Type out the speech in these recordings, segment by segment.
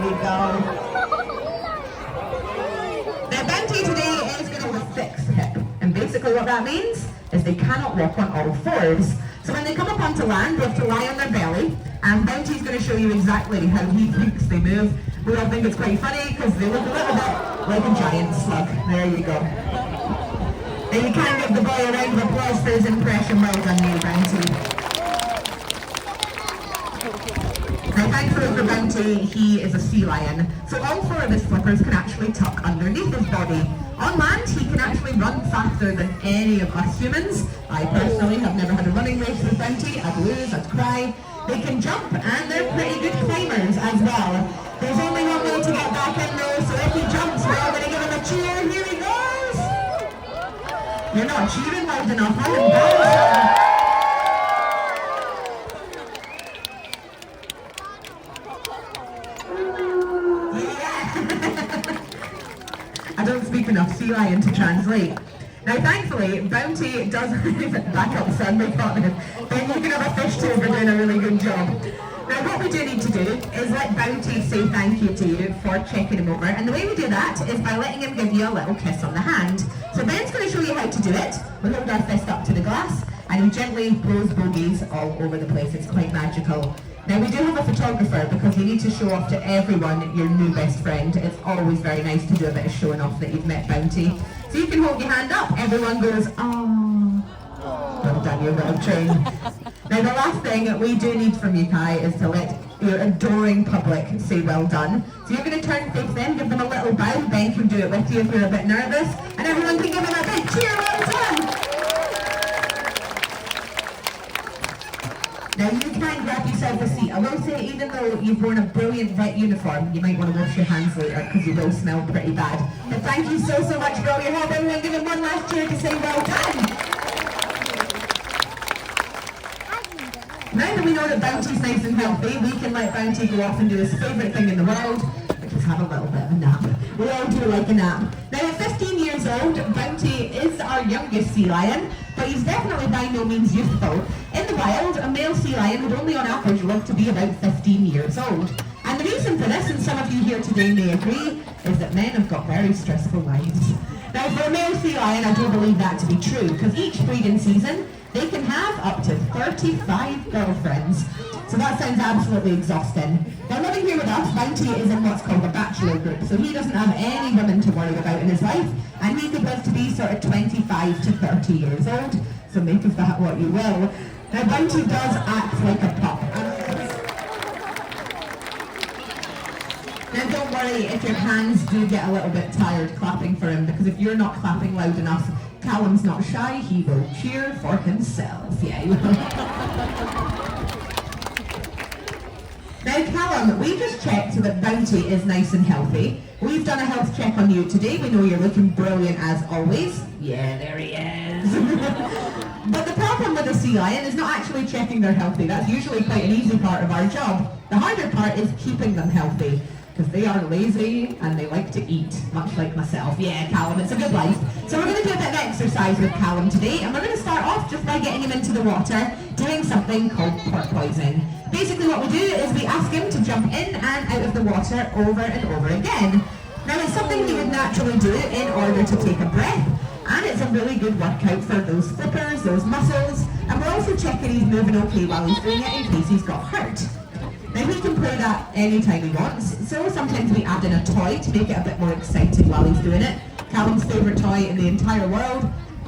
we go. Now Bounty today is going to have a fixed hip, and basically what that means is they cannot walk on all fours. So when they come up onto land, they have to lie on their belly, and Bounty's going to show you exactly how he thinks they move. We all think it's quite funny because they look a little bit like a giant slug. There you go. Now you can give the boy a round of applause for his impression. Well done, you, Bounty. Now thankfully for Bounty, he is a sea lion, so all four of his flippers can actually tuck underneath his body. On land, he can actually run faster than any of us humans. I personally have never had a running race with Bounty. I'd lose, I'd cry. They can jump, and they're pretty good climbers as well. There's only one way to get back in though, so if he jumps, we're all going to give him a cheer. Here he goes! You're not cheering loud enough, I'm embarrassed. I don't speak enough sea lion to translate. Now thankfully, Bounty does back up son, we got him. Then you can have a fish too for doing a really good job. Now what we do need to do is let Bounty say thank you to you for checking him over, and the way we do that is by letting him give you a little kiss on the hand. So Ben's going to show you how to do it. We hold our fist up to the glass and he gently blows bogies all over the place. It's quite magical. Now we do have a photographer because you need to show off to everyone your new best friend. It's always very nice to do a bit of showing off that you've met Bounty. So you can hold your hand up, everyone goes, oh, well done, you're well trained. Now the last thing we do need from you, Kai, is to let your adoring public say well done. So you're going to turn face them, give them a little bow. Ben can do it with you if you're a bit nervous, and everyone can give him a big cheer, well done. Now you can grab yourself a seat. I will say, even though you've worn a brilliant vet uniform, you might want to wash your hands later because you will smell pretty bad. But thank you so much for all your help. Everyone give him one last cheer to say well done. Now that we know that Bounty's nice and healthy, we can let Bounty go off and do his favourite thing in the world, which is have a little bit of a nap. We all do like a nap. Now at 15 years old, Bounty is our youngest sea lion, but he's definitely by no means youthful. In the wild, a male sea lion would only on average live to be about 15 years old. And the reason for this, and some of you here today may agree, is that men have got very stressful lives. Now for a male sea lion, I do believe that to be true, because each breeding season, they can have up to 35 girlfriends. So that sounds absolutely exhausting. Now living here with us, Bounty is in what's called a bachelor group, so he doesn't have any women to worry about in his life, and he could live to be sort of 25 to 30 years old, so make of that what you will. Now Bounty does act like a pup. Now don't worry if your hands do get a little bit tired clapping for him, because if you're not clapping loud enough, Callum's not shy, he will cheer for himself. Yeah. Now Callum, we just checked that Bounty is nice and healthy. We've done a health check on you today. We know you're looking brilliant as always. Yeah, there he is. But the problem with a sea lion is not actually checking they're healthy. That's usually quite an easy part of our job. The harder part is keeping them healthy, because they are lazy and they like to eat, much like myself. Yeah, Callum, it's a good life. So we're going to do a bit of exercise with Callum today, and we're going to start off just by getting him into the water, doing something called porpoising. Basically what we do is we ask him to jump in and out of the water over and over again. Now it's something he would naturally do in order to take a breath, and it's a really good workout for those flippers, those muscles, and we're also checking he's moving okay while he's doing it in case he's got hurt. Now he can play that anytime he wants, so sometimes we add in a toy to make it a bit more exciting while he's doing it. Callum's favourite toy in the entire world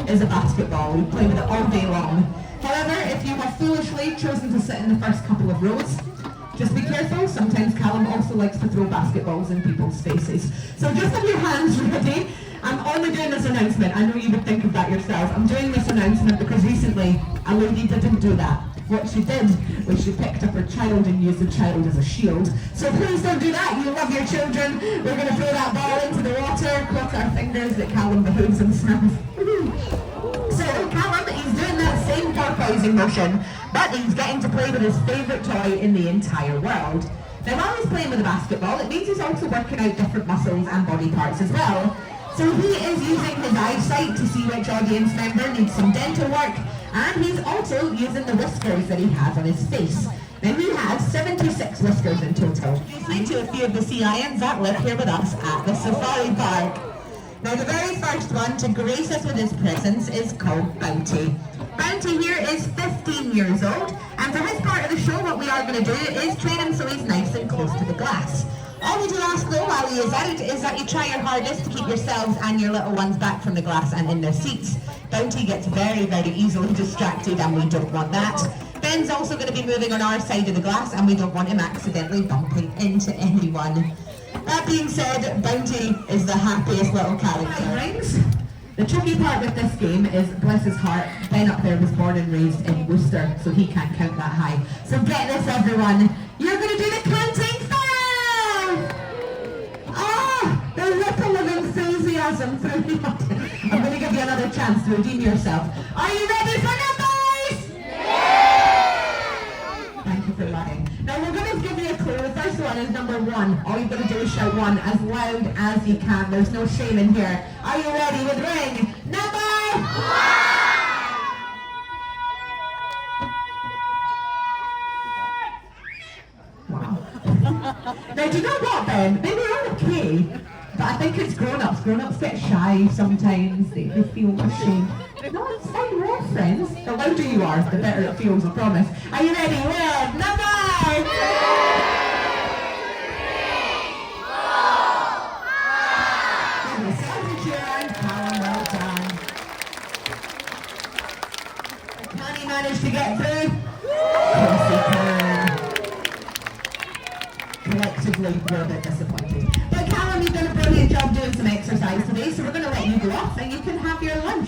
is a basketball. We play with it all day long. However, if you have foolishly chosen to sit in the first couple of rows, just be careful. Sometimes Callum also likes to throw basketballs in people's faces. So just have your hands ready. I'm only doing this announcement. I know you would think of that yourself. I'm doing this announcement because recently a lady didn't do that. What she did was she picked up her child and used the child as a shield. So please don't do that. You love your children. We're going to throw that ball into the water, cross our fingers that Callum behaves himself. So Callum, he's doing that same porpoising motion, but he's getting to play with his favourite toy in the entire world. Now while he's playing with the basketball, it means he's also working out different muscles and body parts as well. So he is using his eyesight to see which audience member needs some dental work, and he's also using the whiskers that he has on his face. Now he has 76 whiskers in total. Introduce to a few of the sea lions that live here with us at the safari park. Now the very first one to grace us with his presence is called Bounty. Bounty here is 15 years old, and for his part of the show what we are going to do is train him so he's nice and close to the glass. All we do ask though while he is at it is that you try your hardest to keep yourselves and your little ones back from the glass and in their seats. Bounty gets very, very easily distracted and we don't want that. Ben's also going to be moving on our side of the glass and we don't want him accidentally bumping into anyone. That being said, Bounty is the happiest little character. The tricky part with this game is, bless his heart, Ben up there was born and raised in Worcester, so he can't count that high. So get this everyone, you're going to do the counting 5! Ah, the ripple of enthusiasm through the audience. I'm going to give you another chance to redeem yourself. Are you ready for numbers? Yeah! Thank you for lying. Now we're going to give you a clue. The first one is number 1. All you've got to do is shout 1 as loud as you can. There's no shame in here. Are you ready with ring number 1? Now, do you know what, Ben? They were okay, but I think it's grown-ups. Grown-ups get shy sometimes. They feel ashamed. No, it's fine. We're all friends. The louder you are, the better it feels, I promise. Are you ready? With number 3! Can he manage to get through? Of course he can. Collectively, we're a bit disappointed. But Callum, you've done a brilliant job doing some exercise today, so we're going to let you go off and you can have your lunch.